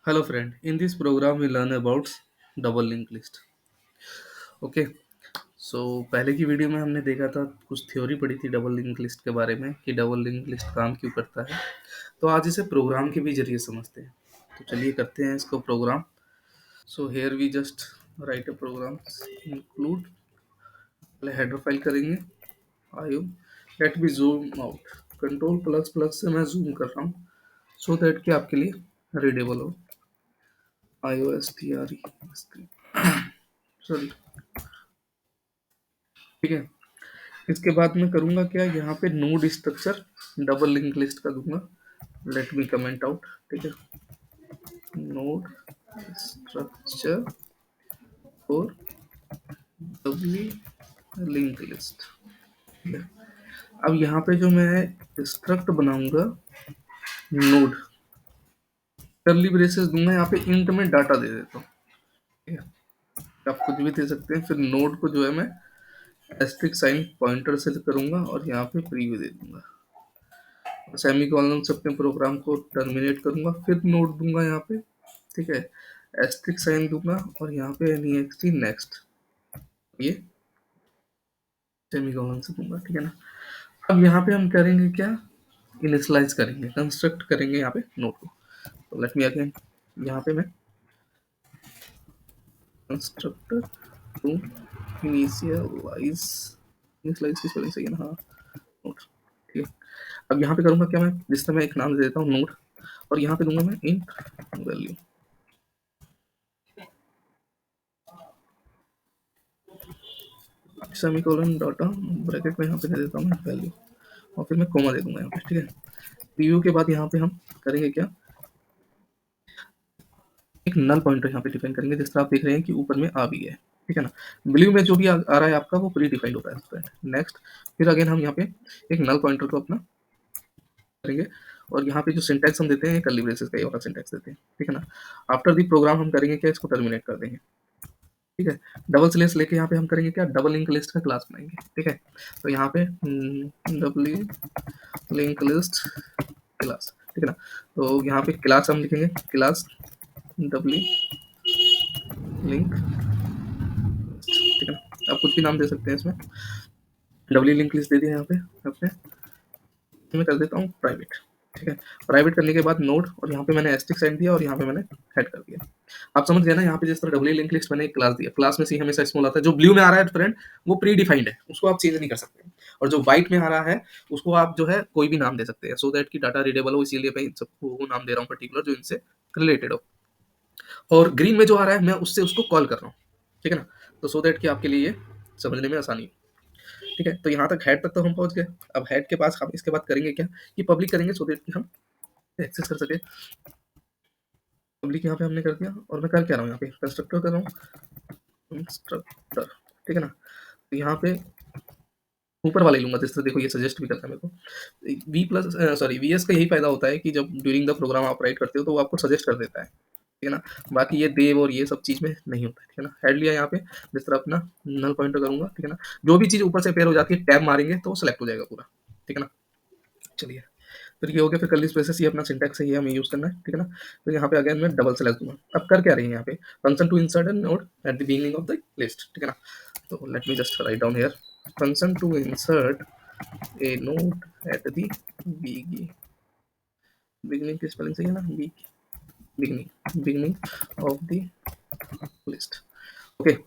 Hello friend, in this program we learn about double linked list. Okay so पहले की video में हमने देखा था कुछ थ्योरी पढ़ी थी डबल लिंक लिस्ट के बारे में कि डबल लिंक लिस्ट काम क्यों करता है। तो आज इसे प्रोग्राम के भी जरिए समझते हैं। तो चलिए करते हैं इसको program. So here we just write a program include, पहले हेडर फाइल करेंगे आयु let me zoom out, control plus plus से मैं जूम कर रहा हूँ सो दैट कि आपके लिए रीडेबल हो। I O S T R E, sorry, ठीक है। इसके बाद मैं करूंगा क्या, यहाँ पे node structure double link list का दूंगा। लेट मी कमेंट आउट, ठीक है। नोड स्ट्रक्चर और डबल लिंक लिस्ट, ठीक है। अब यहाँ पे जो मैं स्ट्रक्ट बनाऊंगा नोड, करली ब्रेसेस दूंगा, यहाँ पे इंट में डाटा दे देता हूँ, ठीक है। आप कुछ भी दे सकते हैं। फिर नोड को जो है मैं एस्ट्रिक साइन पॉइंटर से करूंगा और यहाँ पे प्रीव्यू दे दूंगा। सेमी कॉलन से अपने प्रोग्राम को टर्मिनेट करूंगा, फिर नोट दूंगा यहाँ पे, ठीक है। एस्ट्रिक साइन दूंगा और यहाँ पे नेक्स्ट नेक्स्ट, ये सेमी कॉलन से दूंगा, ठीक है ना। अब यहाँ पे हम करेंगे क्या, इनिशियलाइज करेंगे, कंस्ट्रक्ट करेंगे यहाँ पे नोट को। तो लेट मी अगेन, यहाँ पे मैं कंस्ट्रक्टर टू इनिशियलाइज, इनिशियलाइज की स्पेलिंग सही है ना, हाँ, नोट, ठीक है। अब यहाँ पे करूंगा क्या, मैं जिस तरह मैं एक नाम दे देता हूँ नोट, और यहाँ पे दूंगा मैं int value, semicolon data bracket में यहाँ पे दे देता हूँ मैं वैल्यू, और फिर मैं कोमा दे दूंगा यहाँ पे, ठीक है। प्रीव्यू के बाद यहाँ पे हम करेंगे क्या, एक नल पॉइंटर यहाँ पे डिफाइन करेंगे, जिस तरह आप देख रहे हैं कि ऊपर में आ भी है, ठीक है ना। ब्लू में जो भी आ रहा है आपका वो प्री डिफाइंड होता है। नेक्स्ट, फिर अगेन हम यहाँ पे एक नल पॉइंटर को अपना करेंगे, और यहाँ पे जो सिंटैक्स हम देते हैं कर्ली ब्रेसेस का ये वाला सिंटैक्स देते हैं, ठीक है ना। आफ्टर दी प्रोग्राम हम करेंगे क्या, इसको टर्मिनेट कर देंगे, ठीक है। डबल स्लेस लेके यहाँ पे हम करेंगे क्या, डबल लिंक लिस्ट का क्लास बनाएंगे, ठीक है। तो यहाँ पे डबल लिंक लिस्ट क्लास, ठीक है ना। तो यहाँ पे क्लास हम लिखेंगे, क्लास डबल लिंक, ठीक है ना। आप कुछ भी नाम दे सकते हैं इसमें, डबल लिंक लिस्ट दे दिया यहाँ पे आपने, मैं कर देता हूँ प्राइवेट, ठीक है। प्राइवेट करने के बाद नोड, और यहाँ पे मैंने एस्टिक साइन दिया और यहाँ पे मैंने हेड कर दिया। आप समझ गए ना, यहाँ पे जिस तरह डबल लिंक लिस्ट मैंने एक क्लास दिया, क्लास में सी हमेशा स्मॉल आता है, जो ब्लू में आ रहा है फ्रेंड वो प्री डिफाइंड है, उसको आप चेंज नहीं कर सकते, और जो व्हाइट में आ रहा है उसको आप जो है कोई भी नाम दे सकते हैं, सो दैट की डाटा रीडेबल हो, इसीलिए मैं इन सबको वो नाम दे रहा हूँ पर्टिकुलर जो इनसे रिलेटेड हो। और ग्रीन में जो आ रहा है मैं उससे उसको कॉल कर रहा हूँ, ठीक है ना। तो सो दैट कि आपके लिए ये समझने में आसानी हो, ठीक है। तो यहाँ तक हेड तक तो हम पहुंच गए। अब हेड के पास हम इसके बाद करेंगे क्या, कि पब्लिक करेंगे सो दैट कि हम एक्सेस कर सके। पब्लिक यहाँ पे हमने कर दिया, और मैं कर क्या रहा हूँ यहाँ पे, कंस्ट्रक्टर कर रहा हूँ, कंस्ट्रक्टर, ठीक है ना। तो यहाँ पे ऊपर वाले लूंगा, जिस तरह देखो ये सजेस्ट भी करता है मेरे को। V plus sorry V S का यही फायदा होता है कि जब ड्यूरिंग द प्रोग्राम आप राइट करते हो तो वो आपको सजेस्ट कर देता है, ठीक है ना। बाकी ये देव और ये सब चीज में नहीं होता है, ठीक है ना। हेड लिया यहाँ पे, जिस तरह अपना नल पॉइंटर करूंगा, ठीक है ना। जो भी चीज ऊपर से पेयर हो जाती है टैब मारेंगे तो सिलेक्ट हो जाएगा पूरा, ठीक है ना। चलिए, फिर ये हो गया। फिर कर्ली स्पेसेस, ये अपना सिंटैक्स है, ये हमें यूज करना है, ठीक है ना। तो यहाँ पे अगेन मैं डबल सेलेक्ट दूंगा। अब कर क्या रही है यहाँ पे, function to insert an node at the beginning of the list, ठीक है ना। तो let me just write down here, function to insert a node at the beginning, beginning की स्पेलिंग सही है ना, beginning, beginning of the list, okay.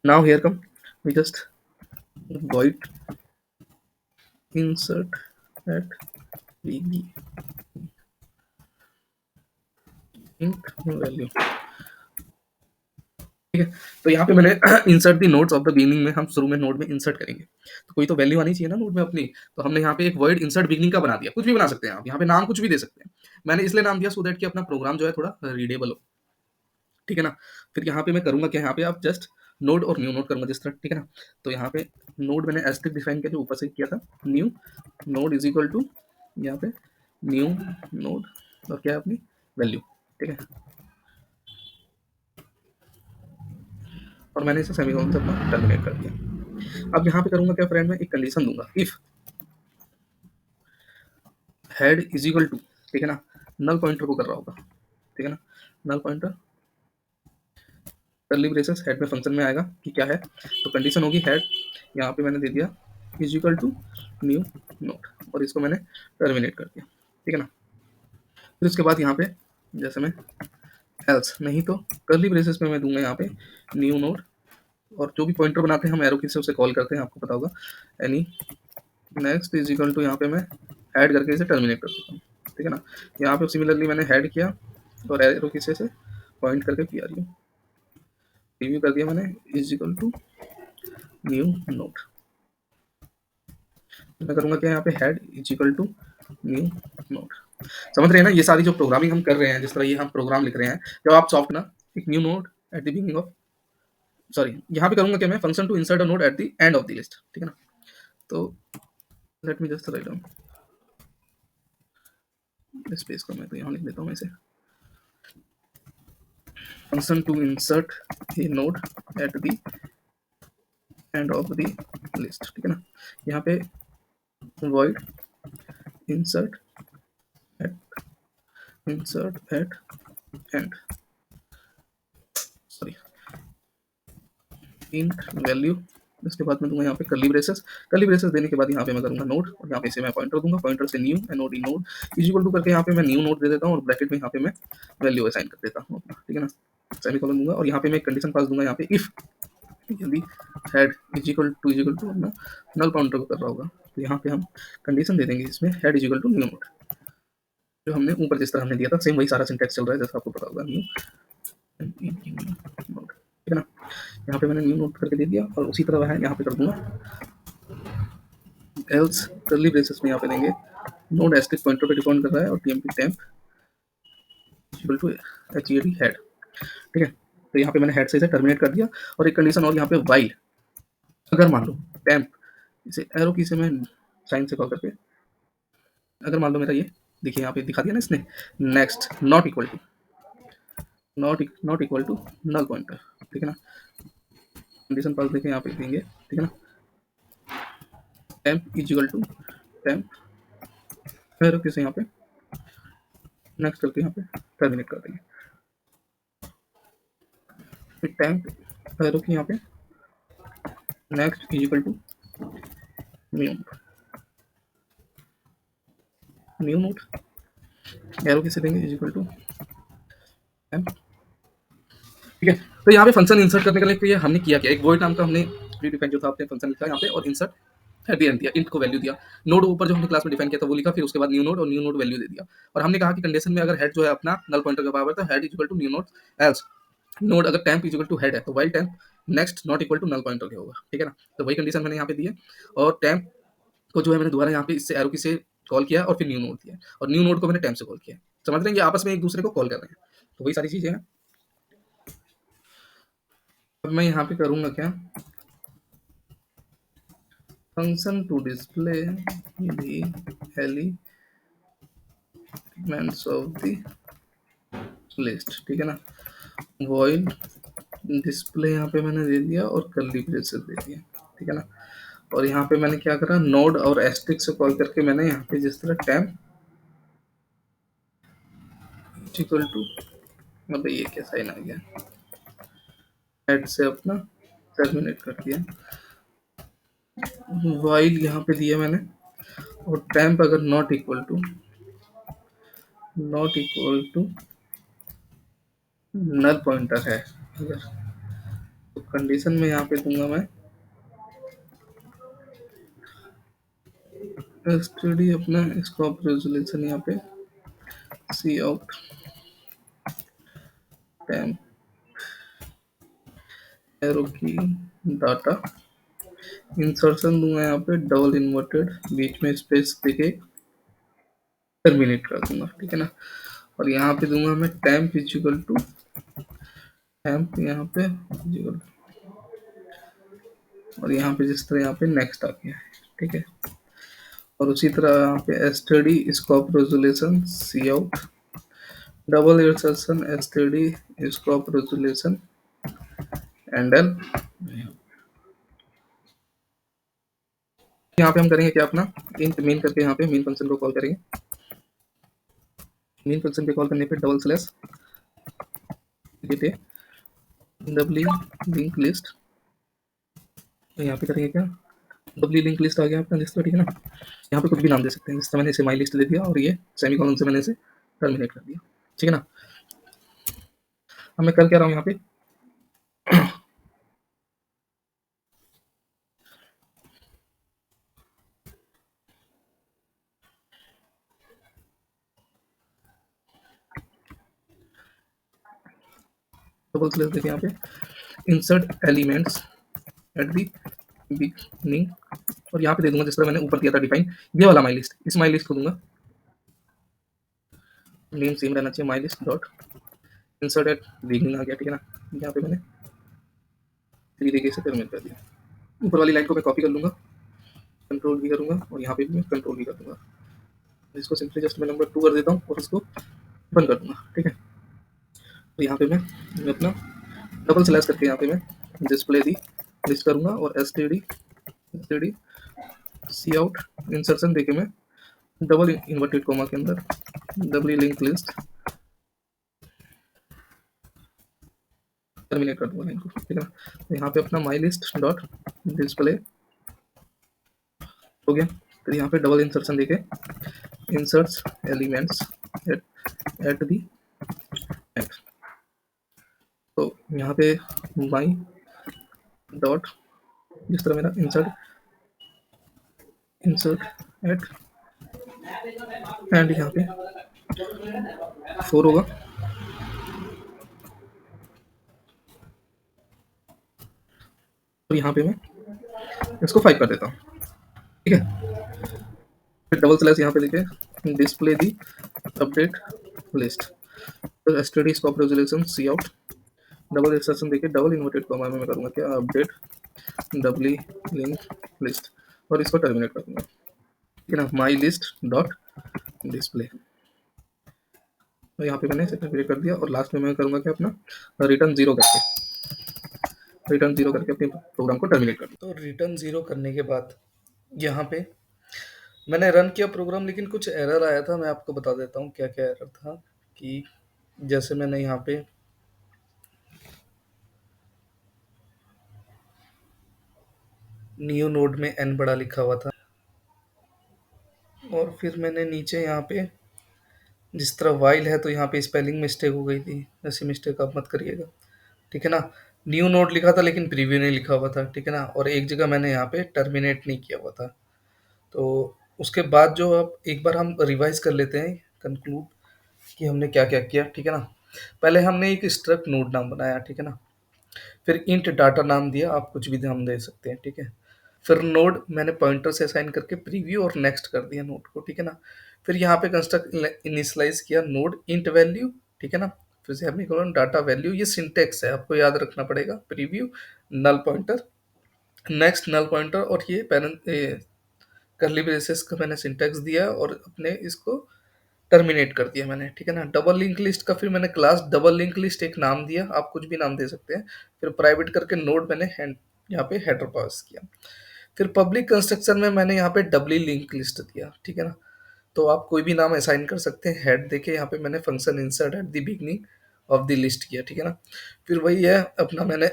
Now here come, we just void insert at beginning int value, ठीक है। तो यहाँ पे मैंने insert the nodes of the beginning में, हम शुरू में नोड में इंसर्ट करेंगे, तो कोई तो वैल्यू आनी चाहिए ना नोड में अपनी। तो हमने यहाँ पे एक वर्ड इंसर्ट बिगिनिंग का बना दिया, कुछ भी बना सकते हैं आप, यहाँ पे नाम कुछ भी दे सकते हैं। मैंने इसलिए नाम दिया सो दैट कि अपना प्रोग्राम जो है थोड़ा रीडेबल हो, ठीक है ना। फिर यहाँ पे मैं करूंगा क्या, यहाँ पे आप जस्ट नोड और न्यू नोड करूंगा जिस तरह, ठीक है ना। तो यहाँ पे नोड मैंने एस्ट्रिक डिफाइन किया जो ऊपर से किया था, new node is equal to, यहाँ पे न्यू नोड और क्या है अपनी वैल्यू, ठीक है। और मैंने इसे सेमीकोलन से अपना टर्मिनेट कर दिया। अब यहाँ पे करूंगा क्या फ्रेंड, मैं एक कंडीशन दूंगा, if head is equal to, ठीक है ना, नल पॉइंटर को कर रहा होगा, ठीक है ना। Null pointer curly braces head में फंक्शन में आएगा कि क्या है, तो कंडीशन होगी हेड, यहाँ पे मैंने दे दिया is equal to new node, और इसको मैंने टर्मिनेट कर दिया, ठीक है ना। फिर उसके बाद यहाँ पे जैसे मैं एल्स नहीं तो कर्ली ब्रेसेस में मैं दूंगा यहाँ पे न्यू नोड, और जो भी पॉइंटर बनाते हैं हम एरो की से उसे कॉल करते हैं, आपको पता होगा, any next is equal to यहाँ पे मैं ऐड करके इसे टर्मिनेट कर देता हूँ, ठीक है ना। यहाँ पे सिमिलरली मैंने ऐड किया और एरो की से पॉइंट करके किया रिव्यू कर दिया मैंने, is equal to new node. मैं करूंगा क्या यहाँ पे head is equal to new node. समझ रहे हैं ना, ये सारी जो प्रोग्रामिंग हम कर रहे हैं, जिस तरह ये हम प्रोग्राम लिख रहे हैं, जब आप सॉफ्ट ना एक new node at the beginning of, sorry यहाँ पे करूंगा क्या मैं function to insert a node at the end of the list, ठीक है ना। तो let me just write down space को, मैं तो यहाँ लिख देता हूँ ऐसे, function to insert a node at the end of the list, ठीक है ना। यहाँ पे void insert at end, sorry int value, इसके बाद मैं दूंगा यहाँ पे कर्ली ब्रेसेस देने के बाद यहाँ पे मैं करूंगा नोड, और यहाँ पे से मैं पॉइंटर दूंगा, पॉइंटर से new anode node is equal to करके यहाँ पे मैं न्यू नोड दे देता हूँ, और ब्रैकेट में यहाँ पे मैं वैल्यू असाइन कर देता हूँ अपना, ठीक है ना। सेमीकोलन दूंगा और यहाँ पे मैं कंडीशन पास दूंगा यहाँ पे इफ यदि हेड इज इक्वल टू अपना नल काउंटर को कर रहा होगा, तो यहाँ पे हम कंडीशन दे देंगे इसमें head is equal to new node, जो हमने ऊपर जिस तरह हमने दिया था सेम वही सारा सिंटैक्स चल रहा है जैसा आपको पता होगा, न्यू नोड, ठीक है ना। यहाँ पे मैंने न्यू नोट करके दे दिया, और उसी तरह है यहाँ पे कर दूंगा एल्स कर्ली ब्रेसेस में यहाँ पे देंगे नोड एस्टिक पॉइंटर पे डिपेंड कर रहा है, और TMP temp equal to HED head, ठीक है। तो यहाँ पे मैंने हेड से इसे टर्मिनेट कर दिया, और एक कंडीशन और यहाँ पे वाइल, अगर मान लो टेम्प, इसे एरो की से मैं साइन से कॉल करके, अगर मान लो मेरा ये देखिए यहाँ पे दिखा दिया ना इसने, next not equal to null pointer, ठीक है ना। कंडीशन पास देखें यहाँ पे देंगे, ठीक है ना, temp is equal to temp arrow की से यहाँ पे नेक्स्ट करके यहाँ पे टर्मिनेट कर देंगे, फिर टेम्प एरो की यहाँ पे next is equal to new node arrow किसे देंगे इज इक्वल टू एम, ठीक है। तो यहाँ पे फंक्शन इंसर्ट करने के लिए हमने किया क्या, एक वॉइड नाम का हमने प्रीडिफाइन जो था अपने फंक्शन लिखा यहाँ पे, और इंसर्ट एट द एंड दिया, इंट को वैल्यू दिया, नोड ऊपर जो हमने क्लास में डिफाइन किया था वो लिखा, फिर उसके बाद न्यू नोड और न्यू नोड वैल्यू दे दिया, और हमने कहा कि कंडीशन में अगर हेड जो है अपना नल पॉइंटर के बराबर था, head is equal to new node, else node अगर temp is equal to head है तो while temp next not equal to null pointer के होगा, ठीक है ना। तो वही कंडीशन मैंने यहाँ पे दी है, और टेम्प को जो है मैंने दोबारा यहाँ पे इससे एरो की से कॉल किया, और फिर न्यू नोड दिया, और न्यू नोड को मैंने टेम्प से कॉल किया, समझ रहे हैं, ये आपस में एक दूसरे को कॉल कर रहे हैं, तो वही सारी चीजें हैं। अब मैं यहाँ पे करूंगा क्या, function to display the elements of the list, ठीक है ना, वॉइड डिस्प्ले यहाँ पे मैंने दे दिया, और कर्ली ब्रेसेस दे दिया, ठीक है ना। और यहाँ पे मैंने क्या करा, नोड और एस्ट्रिक से कॉल करके मैंने यहाँ पे जिस तरह टेम्प इक्वल टू, मतलब ये क्या साइन आ गया, हेड से अपना टर्मिनेट कर दिया, वाइल यहाँ पे दिया मैंने, और टेम्प अगर not equal to null pointer है अगर, तो कंडीशन में यहाँ पे दूंगा मैं एसटीडी अपना स्कोप रेजोल्यूशन यहाँ पे सी आउट टेम्प एरो की डाटा, इंसर्शन दूंगा यहाँ पे डबल इन्वर्टेड, बीच में स्पेस देके टर्मिनेट कर दूंगा, ठीक है ना। और यहाँ पे दूंगा मैं टेम्प इक्वल टू टेम्प यहाँ पे इक्वल, और यहाँ पे जिस तरह यहाँ पे नेक्स्ट आ गया है, ठीक है। और उसी तरह यहाँ पे STD scope resolution C out double insertion STD scope resolution endl, यहाँ पे हम करेंगे क्या, अपना इंट मेन करके यहाँ पे मेन फंक्शन को कॉल करेंगे, मेन फंक्शन पे कॉल करने पे डबल स्लैश गेट ए डब्ली लिंक लिस्ट। तो यहाँ पे करेंगे क्या, डब्ली लिंक लिस्ट आ गया आपका लिस्ट, ठीक है ना। यहाँ पे कुछ भी नाम दे सकते हैं, जिस तरह मैंने इसे माई लिस्ट दे दिया और ये सेमी कॉलन से मैंने इसे टर्मिनेट कर दिया, ठीक है ना। अब मैं कर क्या रहा हूँ यहाँ पे, डबल स्लैश देखिए यहाँ पे insert elements at the beginning, और यहाँ पे दे दूंगा जिस तरह मैंने ऊपर दिया था डिफाइन, ये वाला माई लिस्ट, इस माई लिस्ट को दूंगा नेम सेम रहना चाहिए, my list dot insert at beginning आ गया, ठीक है ना। यहाँ पे मैंने 3 तरीके से टर्मिनेट कर दिया। ऊपर वाली लाइन को मैं कॉपी कर लूंगा, कंट्रोल भी करूंगा और यहाँ पे भी मैं कंट्रोल भी कर दूंगा। इसको सिंपली जस्ट मैं नंबर 2 कर देता हूँ और इसको बंद कर दूंगा, ठीक है। तो यहाँ पे मैं अपना डबल स्लैश करके यहाँ पे मैं डिस्प्ले दी लिस्ट करूंगा और S T D C out insertion देके मैं डबल इन्वर्टेड कॉमा के अंदर डबली लिंक लिस्ट टर्मिनेट कर दूंगा लाइन को, ठीक है ना। तो यहाँ पे अपना माई लिस्ट डॉट डिस्प्ले हो गया। फिर यहाँ पे डबल इंसर्शन देके inserts elements at the and, तो यहाँ पे माई डॉट जिस तरह मेरा इंसर्ट एट एंड यहाँ पे 4 होगा, और यहाँ पे मैं इसको 5 कर देता हूँ, ठीक है। फिर डबल स्लैश यहाँ पे लिखे डिस्प्ले दी अपडेट लिस्ट, तो STD stop resolution C out double insertion देके डबल इन्वर्टेड कॉमा में मैं करूँगा क्या, अपडेट डबली लिंक लिस्ट, और इसको टर्मिनेट कर दूंगा, ठीक है ना। माई लिस्ट डॉट डिस्प्ले, तो यहाँ पे मैंने सेपरेट कर दिया और लास्ट में मैं करूँगा क्या, अपना रिटर्न जीरो करके अपने प्रोग्राम को टर्मिनेट कर दिया। तो रिटर्न जीरो करने के बाद यहाँ पे मैंने रन किया प्रोग्राम, लेकिन कुछ एरर आया था, मैं आपको बता देता हूँ क्या क्या एरर था। कि जैसे मैंने यहाँ पे न्यू नोड में n बड़ा लिखा हुआ था, और फिर मैंने नीचे यहाँ पे जिस तरह वाइल है तो यहाँ पे स्पेलिंग मिस्टेक हो गई थी, ऐसी मिस्टेक आप मत करिएगा, ठीक है ना। न्यू नोड लिखा था लेकिन प्रीव्यू नहीं लिखा हुआ था, ठीक है ना। और एक जगह मैंने यहाँ पे टर्मिनेट नहीं किया हुआ था। तो उसके बाद जो अब एक बार हम रिवाइज कर लेते हैं, कंक्लूड कि हमने क्या क्या किया, ठीक है ना। पहले हमने एक स्ट्रक्ट नोड नाम बनाया, ठीक है ना। फिर इंट डाटा नाम दिया, आप कुछ भी नाम दे सकते हैं, ठीक है। फिर नोड मैंने पॉइंटर से असाइन करके प्रीव्यू और नेक्स्ट कर दिया नोड को, ठीक है ना। फिर यहाँ पे कंस्ट्रक्ट इनिशियलाइज किया नोड इंट वैल्यू, ठीक है ना। फिर से हमने डाटा वैल्यू, ये सिंटेक्स है आपको याद रखना पड़ेगा, preview null pointer next null pointer, और ये पेरेंट करली ब्रेसेस का मैंने सिंटेक्स दिया और अपने इसको टर्मिनेट कर दिया मैंने, ठीक है ना। डबल लिंक लिस्ट का फिर मैंने क्लास डबल लिंक लिस्ट एक नाम दिया, आप कुछ भी नाम दे सकते हैं। फिर प्राइवेट करके नोड मैंने यहाँ पे हेडर पास किया। फिर पब्लिक कंस्ट्रक्शन में मैंने यहाँ पे डबली लिंक लिस्ट दिया, ठीक है ना। तो आप कोई भी नाम असाइन कर सकते हैं, हेड देके यहाँ पे मैंने function insert at the beginning of the list किया, ठीक है ना। फिर वही है अपना मैंने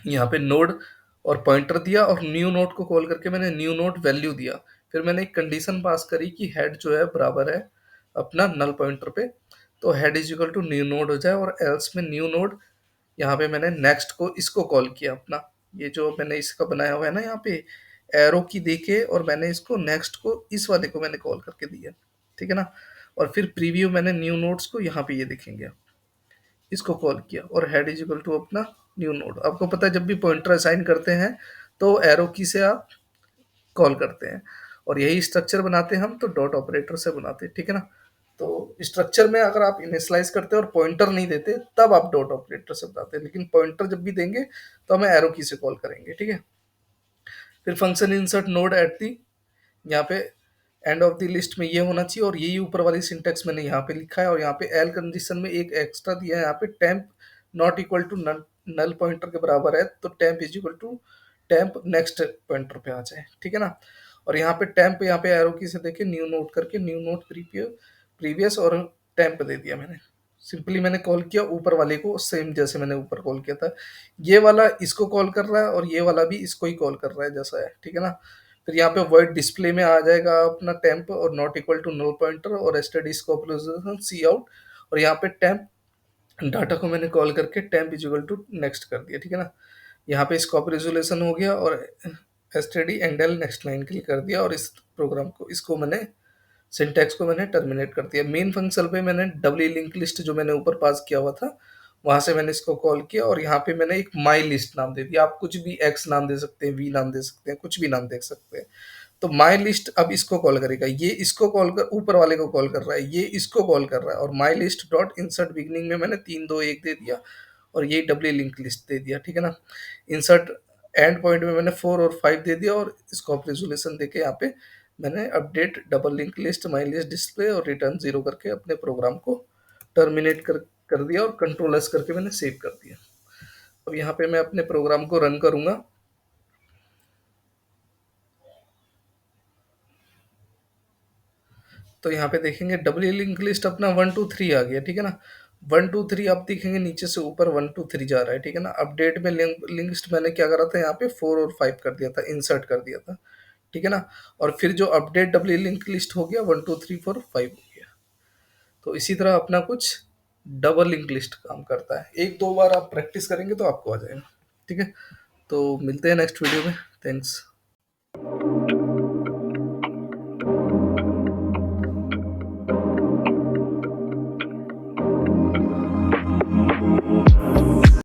यहाँ पे नोड और पॉइंटर दिया, और न्यू नोड को कॉल करके मैंने न्यू नोड वैल्यू दिया। फिर मैंने एक कंडीशन पास करी कि हेड जो है बराबर है अपना नल पॉइंटर पे, तो head is equal to new node हो जाए, और एल्स में न्यू नोड यहाँ पे मैंने नेक्स्ट को इसको कॉल किया अपना, ये जो मैंने इसका बनाया हुआ है ना यहाँ पे एरो की देके, और मैंने इसको नेक्स्ट को इस वाले को मैंने कॉल करके दिया, ठीक है ना। और फिर प्रीव्यू मैंने न्यू नोड्स को यहाँ पे ये देखेंगे इसको कॉल किया, और हेड इज इक्वल टू अपना न्यू नोड। आपको पता है जब भी पॉइंटर असाइन करते हैं तो एरो की से आप कॉल करते हैं, और यही स्ट्रक्चर बनाते हैं हम तो डॉट ऑपरेटर से बनाते हैं, ठीक है ना। तो स्ट्रक्चर में अगर आप इनिशियलाइज करते हैं और पॉइंटर नहीं देते तब आप डॉट ऑपरेटर से बताते हैं, लेकिन पॉइंटर जब भी देंगे तो हमें एरो की से कॉल करेंगे, ठीक है। फिर function insert node at the, यहाँ पे एंड ऑफ द लिस्ट में ये होना चाहिए, और यही ऊपर वाली सिंटेक्स मैंने यहाँ पे लिखा है। और यहाँ पे एल कंडीशन में एक एक्स्ट्रा दिया है, यहाँ पे temp not equal to null null pointer के बराबर है, तो temp is equal to temp next pointer पे आ जाए, ठीक है ना। और यहाँ पे टेम्प यहाँ पे एरो की से देखे न्यू नोट करके न्यू नोट प्रीवियस और टेम्प दे दिया मैंने, सिंपली मैंने कॉल किया ऊपर वाले को, सेम जैसे मैंने ऊपर कॉल किया था। ये वाला इसको कॉल कर रहा है और ये वाला भी इसको ही कॉल कर रहा है जैसा है, ठीक है ना। फिर यहाँ पे वर्ड डिस्प्ले में आ जाएगा अपना टेम्प और not equal to null pointer और STD scope resolution C out, और यहाँ पे टेम्प डाटा को मैंने कॉल करके temp is equal to next कर दिया, ठीक है ना। यहाँ पे स्कोप रेजोल्यूशन हो गया और एसटीडी एंडल नेक्स्ट लाइन के लिए कर दिया, और इस प्रोग्राम को इसको मैंने सिंटैक्स को मैंने टर्मिनेट कर दिया। मेन फंक्शन पे मैंने डबली लिंक लिस्ट जो मैंने ऊपर पास किया हुआ था वहां से मैंने इसको कॉल किया, और यहाँ पे मैंने एक माई लिस्ट नाम दे दिया। आप कुछ भी एक्स नाम दे सकते हैं, वी नाम दे सकते हैं, कुछ भी नाम दे सकते हैं। तो माई लिस्ट अब इसको कॉल करेगा, ये इसको कॉल कर, ऊपर वाले को कॉल कर रहा है, ये इसको कॉल कर रहा है, और माई लिस्ट डॉट इंसर्ट बिगनिंग में मैंने 3 2 1 दे दिया और ये डबली लिंक लिस्ट दे दिया, ठीक है ना। इंसर्ट एंड पॉइंट में मैंने 4 और 5 दे दिया, और स्कोप रेजोल्यूशन देके यहाँ पे मैंने update double link list my list display और रिटर्न 0 करके अपने प्रोग्राम को टर्मिनेट कर दिया, और कंट्रोल एस करके मैंने सेव कर दिया। अब यहाँ पे मैं अपने प्रोग्राम को रन करूंगा। तो यहाँ पे देखेंगे डबल लिंक लिस्ट अपना 1 2 3 आ गया, ठीक है ना। 1 2 3 आप देखेंगे नीचे से ऊपर 1 2 3 जा रहा है, ठीक है ना। अपडेट में लिंक लिस्ट मैंने क्या करा था, यहाँ पे 4 और 5 कर दिया था, इंसर्ट कर दिया था, ठीक है ना। और फिर जो अपडेट डबल लिंक लिस्ट हो गया 1 2 3 4 5 हो गया। तो इसी तरह अपना कुछ डबल लिंक लिस्ट काम करता है। 1 2 बार आप प्रैक्टिस करेंगे तो आपको आ जाएगा, ठीक है। तो मिलते हैं नेक्स्ट वीडियो में। थैंक्स।